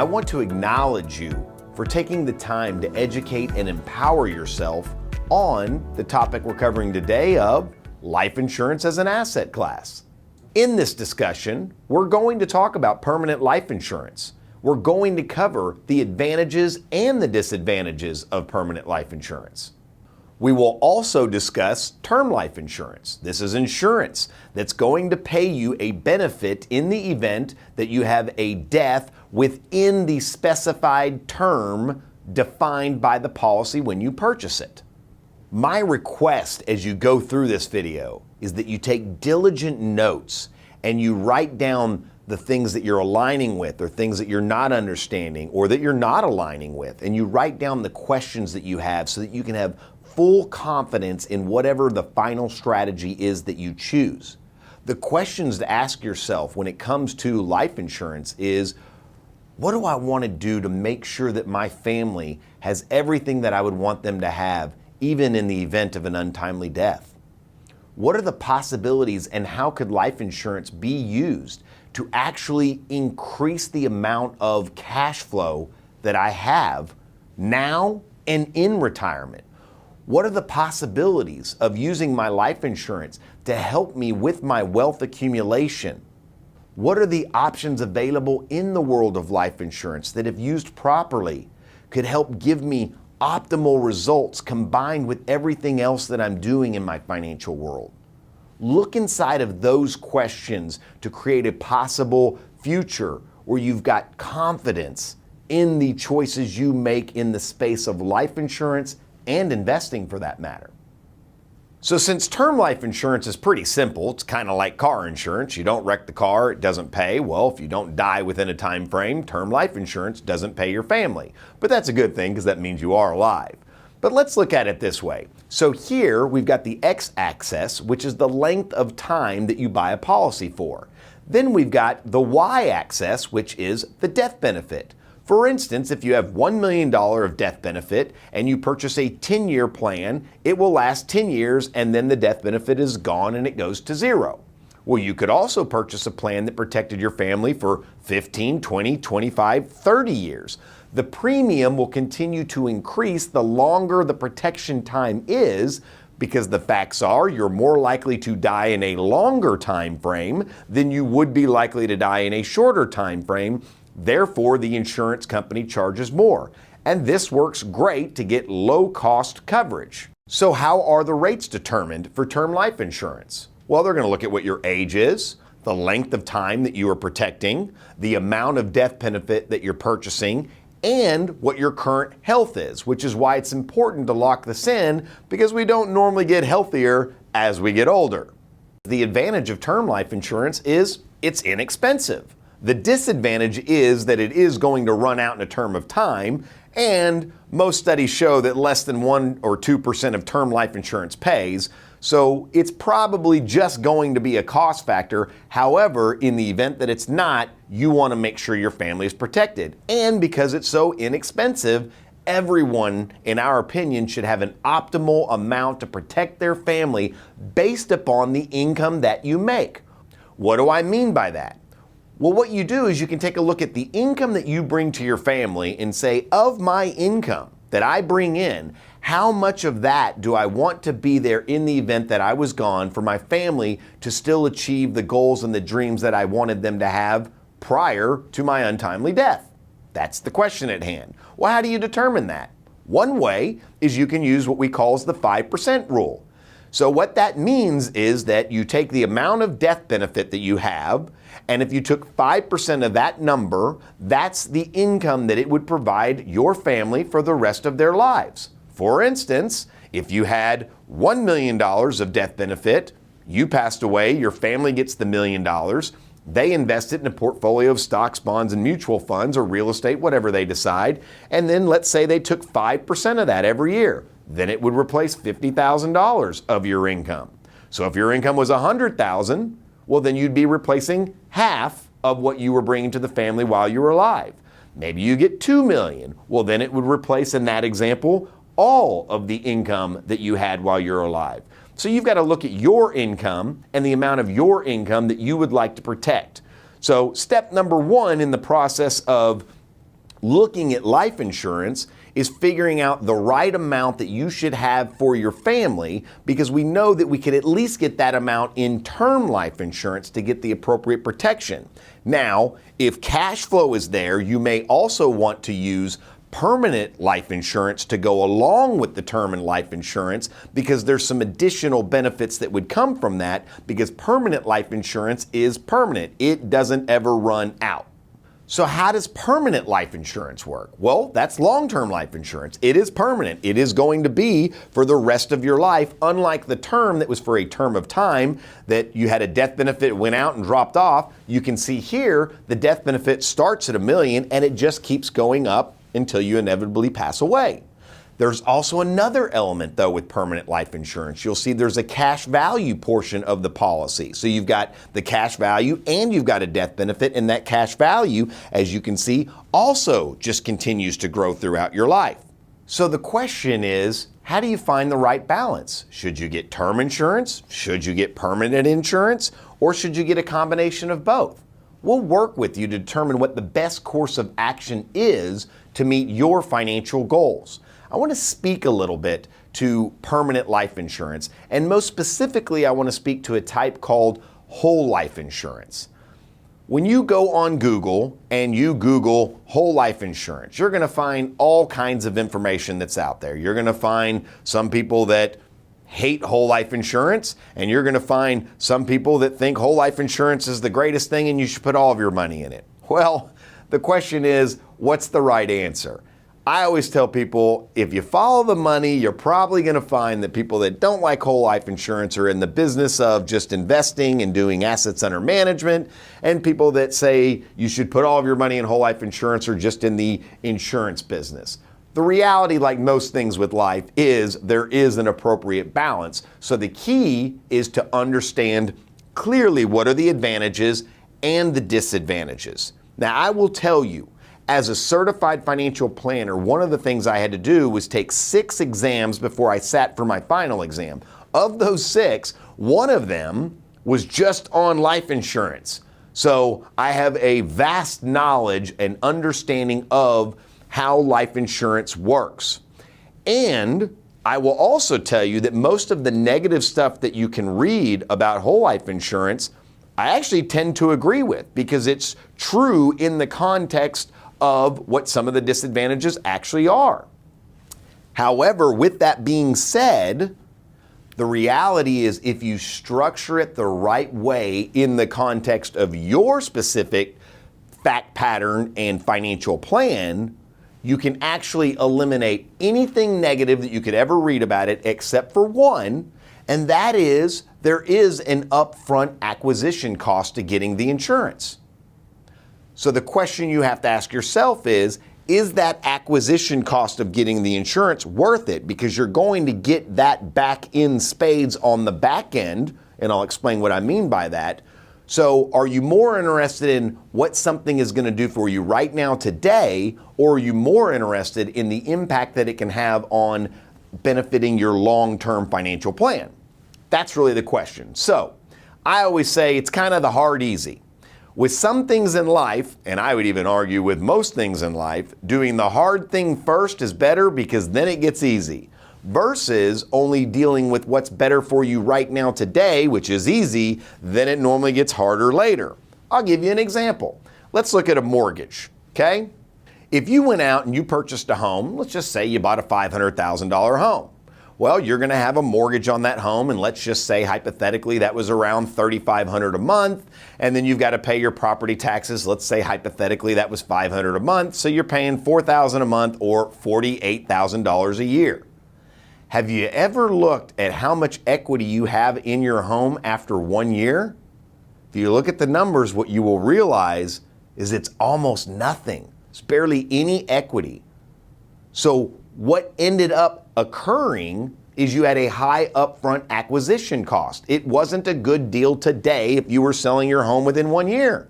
I want to acknowledge you for taking the time to educate and empower yourself on the topic we're covering today of life insurance as an asset class. In this discussion, we're going to talk about permanent life insurance. We're going to cover the advantages and the disadvantages of permanent life insurance. We will also discuss term life insurance. This is insurance that's going to pay you a benefit in the event that you have a death within the specified term defined by the policy when you purchase it. My request as you go through this video is that you take diligent notes and you write down the things that you're aligning with or things that you're not understanding or that you're not aligning with, and you write down the questions that you have so that you can have full confidence in whatever the final strategy is that you choose. The questions to ask yourself when it comes to life insurance is, what do I want to do to make sure that my family has everything that I would want them to have, even in the event of an untimely death? What are the possibilities and how could life insurance be used to actually increase the amount of cash flow that I have now and in retirement? What are the possibilities of using my life insurance to help me with my wealth accumulation? What are the options available in the world of life insurance that, if used properly, could help give me optimal results combined with everything else that I'm doing in my financial world? Look inside of those questions to create a possible future where you've got confidence in the choices you make in the space of life insurance and investing for that matter. So since term life insurance is pretty simple, it's kind of like car insurance. You don't wreck the car, it doesn't pay. Well, if you don't die within a time frame, term life insurance doesn't pay your family. But that's a good thing because that means you are alive. But let's look at it this way. So here we've got the x-axis, which is the length of time that you buy a policy for. Then we've got the y-axis, which is the death benefit. For instance, if you have $1 million of death benefit and you purchase a 10-year plan, it will last 10 years and then the death benefit is gone and it goes to zero. Well, you could also purchase a plan that protected your family for 15, 20, 25, 30 years. The premium will continue to increase the longer the protection time is, because the facts are you're more likely to die in a longer time frame than you would be likely to die in a shorter time frame. Therefore, the insurance company charges more. And this works great to get low-cost coverage. So how are the rates determined for term life insurance? Well, they're going to look at what your age is, the length of time that you are protecting, the amount of death benefit that you're purchasing, and what your current health is, which is why it's important to lock this in because we don't normally get healthier as we get older. The advantage of term life insurance is it's inexpensive. The disadvantage is that it is going to run out in a term of time, and most studies show that less than 1 or 2% of term life insurance pays, so it's probably just going to be a cost factor. However, in the event that it's not, you want to make sure your family is protected. And because it's so inexpensive, everyone, in our opinion, should have an optimal amount to protect their family based upon the income that you make. What do I mean by that? Well, what you do is you can take a look at the income that you bring to your family and say, of my income that I bring in, how much of that do I want to be there in the event that I was gone for my family to still achieve the goals and the dreams that I wanted them to have prior to my untimely death? That's the question at hand. Well, how do you determine that? One way is you can use what we call the 5% rule. So what that means is that you take the amount of death benefit that you have, and if you took 5% of that number, that's the income that it would provide your family for the rest of their lives. For instance, if you had $1 million of death benefit, you passed away, your family gets the $1 million, they invest it in a portfolio of stocks, bonds, and mutual funds or real estate, whatever they decide, and then let's say they took 5% of that every year. Then it would replace $50,000 of your income. So if your income was $100,000, well, then you'd be replacing half of what you were bringing to the family while you were alive. Maybe you get $2 million. Well, then it would replace, in that example, all of the income that you had while you're alive. So you've got to look at your income and the amount of your income that you would like to protect. So step number one in the process of looking at life insurance is figuring out the right amount that you should have for your family, because we know that we could at least get that amount in term life insurance to get the appropriate protection. Now, if cash flow is there, you may also want to use permanent life insurance to go along with the term and life insurance, because there's some additional benefits that would come from that, because permanent life insurance is permanent. It doesn't ever run out. So how does permanent life insurance work? Well, that's long-term life insurance. It is permanent. It is going to be for the rest of your life, unlike the term that was for a term of time that you had a death benefit, went out and dropped off. You can see here the death benefit starts at $1 million and it just keeps going up until you inevitably pass away. There's also another element, though, with permanent life insurance. You'll see there's a cash value portion of the policy. So you've got the cash value and you've got a death benefit, and that cash value, as you can see, also just continues to grow throughout your life. So the question is, how do you find the right balance? Should you get term insurance? Should you get permanent insurance? Or should you get a combination of both? We'll work with you to determine what the best course of action is to meet your financial goals. I want to speak a little bit to permanent life insurance, and most specifically, I want to speak to a type called whole life insurance. When you go on Google and you Google whole life insurance, you're going to find all kinds of information that's out there. You're going to find some people that hate whole life insurance, and you're going to find some people that think whole life insurance is the greatest thing and you should put all of your money in it. Well, the question is, what's the right answer? I always tell people, if you follow the money, you're probably going to find that people that don't like whole life insurance are in the business of just investing and doing assets under management, and people that say you should put all of your money in whole life insurance are just in the insurance business. The reality, like most things with life, is there is an appropriate balance. So the key is to understand clearly what are the advantages and the disadvantages. Now, I will tell you, as a certified financial planner, one of the things I had to do was take 6 exams before I sat for my final exam. Of those 6, one of them was just on life insurance. So I have a vast knowledge and understanding of how life insurance works. And I will also tell you that most of the negative stuff that you can read about whole life insurance, I actually tend to agree with, because it's true in the context of what some of the disadvantages actually are. However, with that being said, the reality is if you structure it the right way in the context of your specific fact pattern and financial plan, you can actually eliminate anything negative that you could ever read about it except for one, and that is there is an upfront acquisition cost to getting the insurance. So the question you have to ask yourself is that acquisition cost of getting the insurance worth it? Because you're going to get that back in spades on the back end, and I'll explain what I mean by that. So are you more interested in what something is going to do for you right now today, or are you more interested in the impact that it can have on benefiting your long-term financial plan? That's really the question. So I always say it's kind of the hard easy. With some things in life, and I would even argue with most things in life, doing the hard thing first is better because then it gets easy, versus only dealing with what's better for you right now today, which is easy, then it normally gets harder later. I'll give you an example. Let's look at a mortgage, okay? If you went out and you purchased a home, let's just say you bought a $500,000 home. Well, you're going to have a mortgage on that home, and let's just say hypothetically that was around $3,500 a month, and then you've got to pay your property taxes. Let's say hypothetically that was $500 a month, so you're paying $4,000 a month or $48,000 a year. Have you ever looked at how much equity you have in your home after 1 year? If you look at the numbers, what you will realize is it's almost nothing. It's barely any equity. So what ended up occurring is you had a high upfront acquisition cost. It wasn't a good deal today if you were selling your home within 1 year.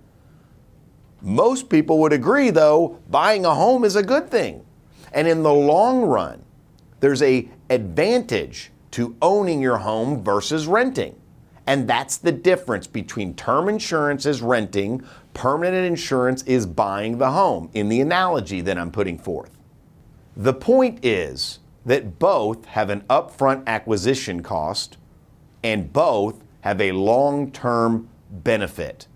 Most people would agree, though, buying a home is a good thing. And in the long run, there's an advantage to owning your home versus renting. And that's the difference between term insurance as renting, Permanent insurance is buying the home in the analogy that I'm putting forth. The point is that both have an upfront acquisition cost and both have a long-term benefit.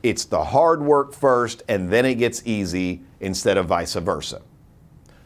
It's the hard work first and then it gets easy instead of vice versa.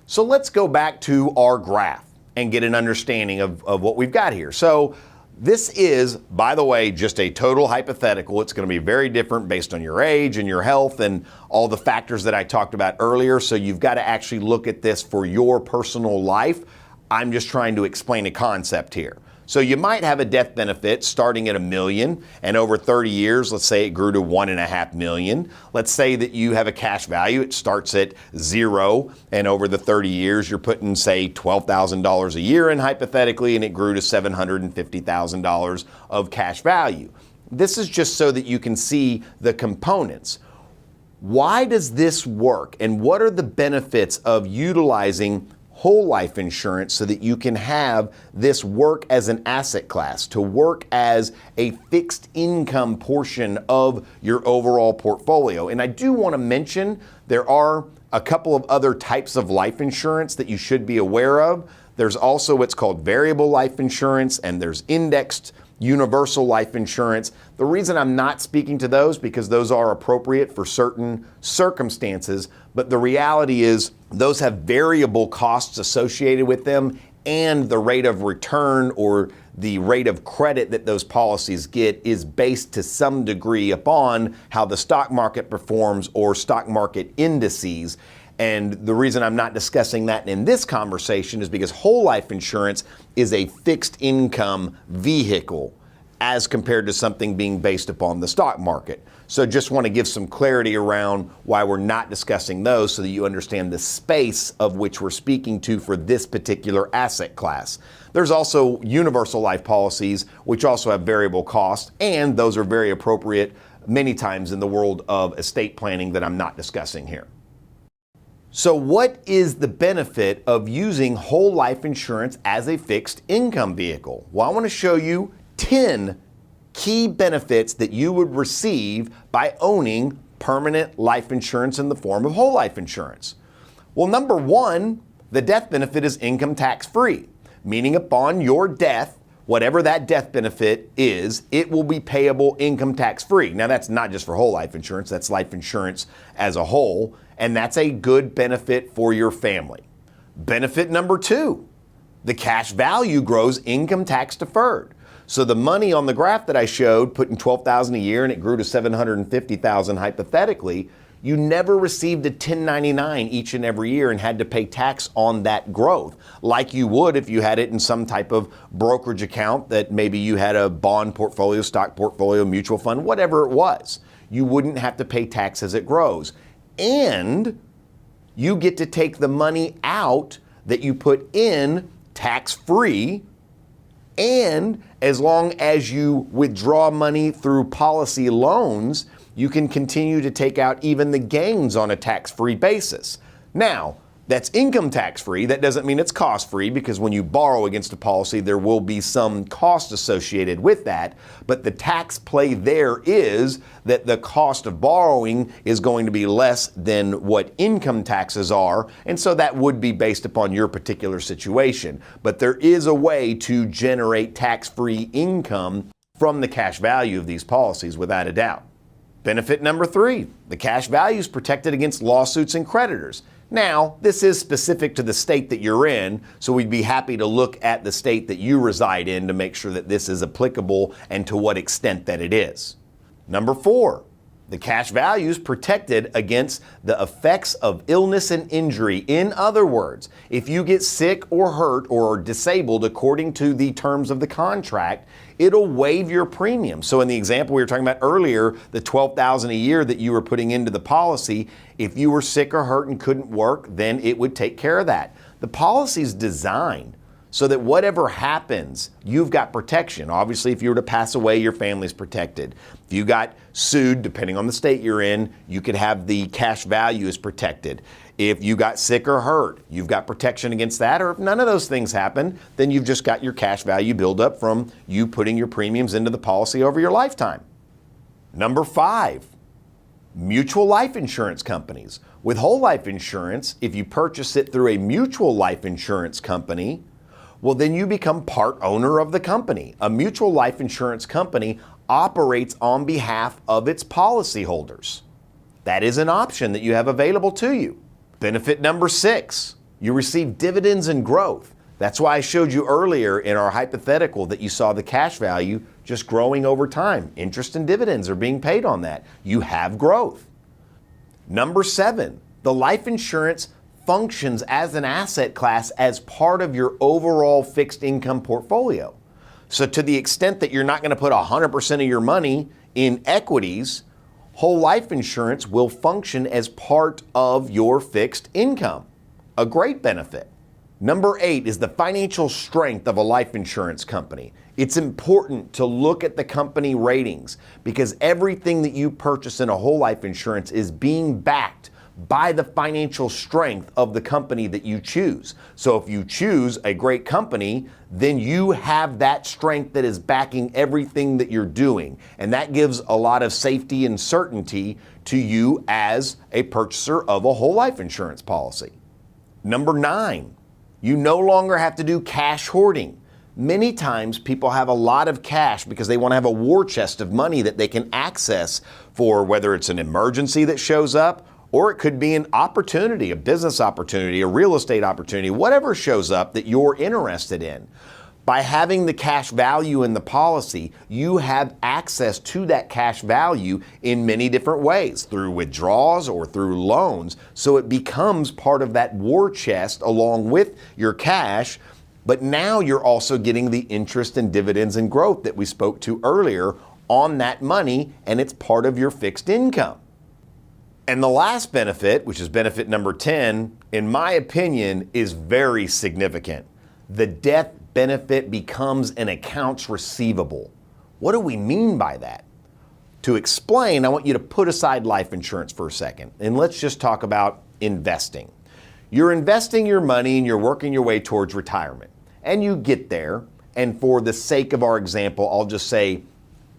So let's go back to our graph and get an understanding of what we've got here. So this is, by the way, just a total hypothetical. It's going to be very different based on your age and your health and all the factors that I talked about earlier. So you've got to actually look at this for your personal life. I'm just trying to explain a concept here. So you might have a death benefit starting at $1 million, and over 30 years, let's say it grew to $1.5 million. Let's say that you have a cash value. It starts at 0, and over the 30 years, you're putting, say, $12,000 a year in hypothetically, and it grew to $750,000 of cash value. This is just so that you can see the components. Why does this work, and what are the benefits of utilizing whole life insurance so that you can have this work as an asset class, to work as a fixed income portion of your overall portfolio? And I do want to mention there are a couple of other types of life insurance that you should be aware of. There's also what's called variable life insurance, and there's indexed universal life insurance. The reason I'm not speaking to those because those are appropriate for certain circumstances, but the reality is those have variable costs associated with them, and the rate of return or the rate of credit that those policies get is based to some degree upon how the stock market performs or stock market indices. And the reason I'm not discussing that in this conversation is because whole life insurance is a fixed income vehicle as compared to something being based upon the stock market. So just want to give some clarity around why we're not discussing those so that you understand the space of which we're speaking to for this particular asset class. There's also universal life policies, which also have variable costs, and those are very appropriate many times in the world of estate planning that I'm not discussing here. So what is the benefit of using whole life insurance as a fixed income vehicle? Well, I want to show you 10 key benefits that you would receive by owning permanent life insurance in the form of whole life insurance. Well, number one, the death benefit is income tax free, meaning upon your death, whatever that death benefit is, it will be payable income tax free. Now, that's not just for whole life insurance, that's life insurance as a whole, and that's a good benefit for your family. Benefit number two, the cash value grows income tax deferred. So the money on the graph that I showed, putting $12,000 a year and it grew to $750,000 hypothetically, you never received a 1099 each and every year and had to pay tax on that growth, like you would if you had it in some type of brokerage account that maybe you had a bond portfolio, stock portfolio, mutual fund, whatever it was. You wouldn't have to pay tax as it grows. And you get to take the money out that you put in tax-free, and as long as you withdraw money through policy loans, you can continue to take out even the gains on a tax-free basis. Now, that's income tax-free. That doesn't mean it's cost-free, because when you borrow against a policy, there will be some cost associated with that. But the tax play there is that the cost of borrowing is going to be less than what income taxes are, and so that would be based upon your particular situation. But there is a way to generate tax-free income from the cash value of these policies, without a doubt. Benefit number three, the cash value is protected against lawsuits and creditors. Now, this is specific to the state that you're in, so we'd be happy to look at the state that you reside in to make sure that this is applicable and to what extent that it is. Number four, the cash value is protected against the effects of illness and injury. In other words, if you get sick or hurt or disabled according to the terms of the contract, it'll waive your premium. So in the example we were talking about earlier, the $12,000 a year that you were putting into the policy, if you were sick or hurt and couldn't work, then it would take care of that. The policy is designed so that whatever happens, you've got protection. Obviously, if you were to pass away, your family's protected. If you got sued, depending on the state you're in, you could have the cash value is protected. If you got sick or hurt, you've got protection against that. Or if none of those things happen, then you've just got your cash value build up from you putting your premiums into the policy over your lifetime. Number five, Mutual life insurance companies. With whole life insurance, if you purchase it through a mutual life insurance company, well, then you become part owner of the company. A mutual life insurance company operates on behalf of its policyholders. That is an option that you have available to you. Benefit number 6, you receive dividends and growth. That's why I showed you earlier in our hypothetical that you saw the cash value just growing over time. Interest and dividends are being paid on that. You have growth. Number 7, the life insurance functions as an asset class as part of your overall fixed income portfolio. So to the extent that you're not going to put 100% of your money in equities, whole life insurance will function as part of your fixed income. A great benefit. Number 8 is the financial strength of a life insurance company. It's important to look at the company ratings because everything that you purchase in a whole life insurance is being backed by the financial strength of the company that you choose. So if you choose a great company, then you have that strength that is backing everything that you're doing. And that gives a lot of safety and certainty to you as a purchaser of a whole life insurance policy. Number 9, you no longer have to do cash hoarding. Many times people have a lot of cash because they want to have a war chest of money that they can access for whether it's an emergency that shows up, or it could be an opportunity, a business opportunity, a real estate opportunity, whatever shows up that you're interested in. By having the cash value in the policy, you have access to that cash value in many different ways, through withdrawals or through loans. So it becomes part of that war chest along with your cash, but now you're also getting the interest and dividends and growth that we spoke to earlier on that money, and it's part of your fixed income. And the last benefit, which is benefit number 10, in my opinion, is very significant. The death benefit becomes an accounts receivable. What do we mean by that? To explain, I want you to put aside life insurance for a second, and let's just talk about investing. You're investing your money and you're working your way towards retirement. And you get there, and for the sake of our example, I'll just say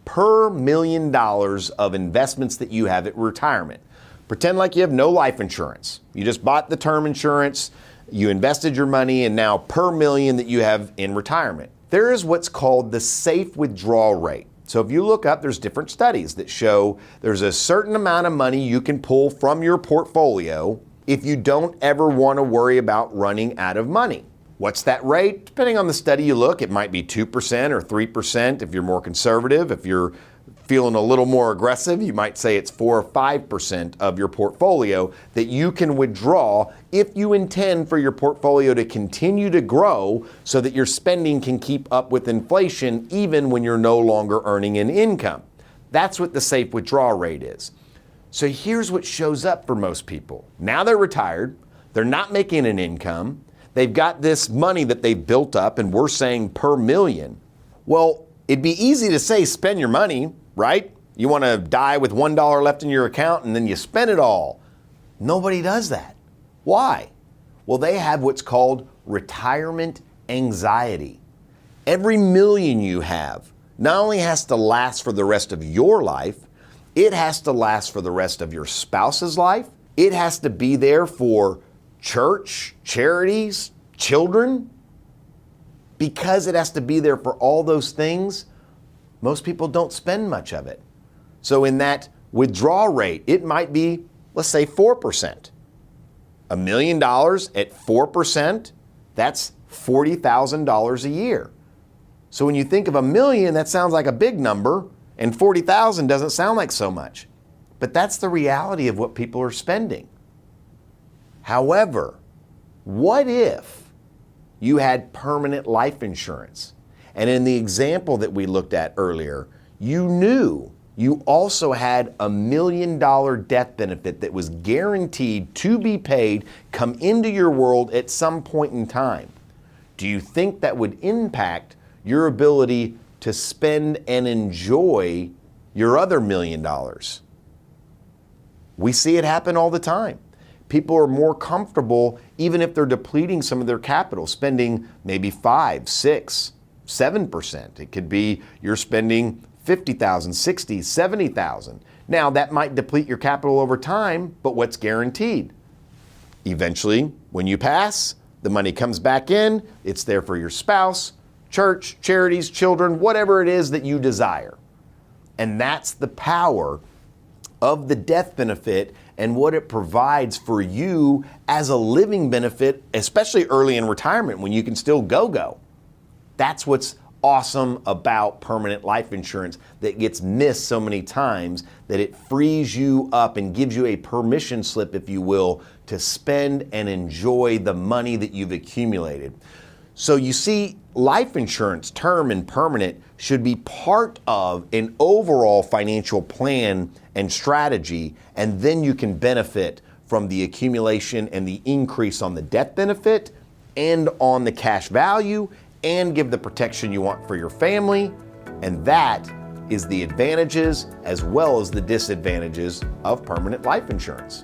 per $1 million of investments that you have at retirement. Pretend like you have no life insurance. You just bought the term insurance, you invested your money, and now per $1 million that you have in retirement. There is what's called the safe withdrawal rate. So if you look up, there's different studies that show there's a certain amount of money you can pull from your portfolio if you don't ever want to worry about running out of money. What's that rate? Depending on the study you look, it might be 2% or 3% if you're more conservative. If you're feeling a little more aggressive, you might say it's 4 or 5% of your portfolio that you can withdraw if you intend for your portfolio to continue to grow so that your spending can keep up with inflation even when you're no longer earning an income. That's what the safe withdrawal rate is. So here's what shows up for most people. Now they're retired, they're not making an income, they've got this money that they've built up, and we're saying per million. Well, it'd be easy to say spend your money, right? You want to die with $1 left in your account and then you spend it all. Nobody does that. Why? Well, they have what's called retirement anxiety. Every million you have not only has to last for the rest of your life, it has to last for the rest of your spouse's life. It has to be there for church, charities, children. Because it has to be there for all those things, most people don't spend much of it. So in that withdrawal rate, it might be, let's say 4%. $1 million at 4%, that's $40,000 a year. So when you think of $1 million, that sounds like a big number, and 40,000 doesn't sound like so much. But that's the reality of what people are spending. However, what if you had permanent life insurance? And in the example that we looked at earlier, you knew you also had $1 million death benefit that was guaranteed to be paid come into your world at some point in time. Do you think that would impact your ability to spend and enjoy your other $1 million? We see it happen all the time. People are more comfortable, even if they're depleting some of their capital, spending maybe 5, 6, 7%. It could be you're spending 50,000, 60, 70,000. Now that might deplete your capital over time, but what's guaranteed? Eventually, when you pass, the money comes back in, it's there for your spouse, church, charities, children, whatever it is that you desire. And that's the power of the death benefit and what it provides for you as a living benefit, especially early in retirement when you can still go. That's what's awesome about permanent life insurance that gets missed so many times, that it frees you up and gives you a permission slip, if you will, to spend and enjoy the money that you've accumulated. So you see, life insurance, term and permanent, should be part of an overall financial plan and strategy, and then you can benefit from the accumulation and the increase on the death benefit and on the cash value, and give the protection you want for your family. And that is the advantages as well as the disadvantages of permanent life insurance.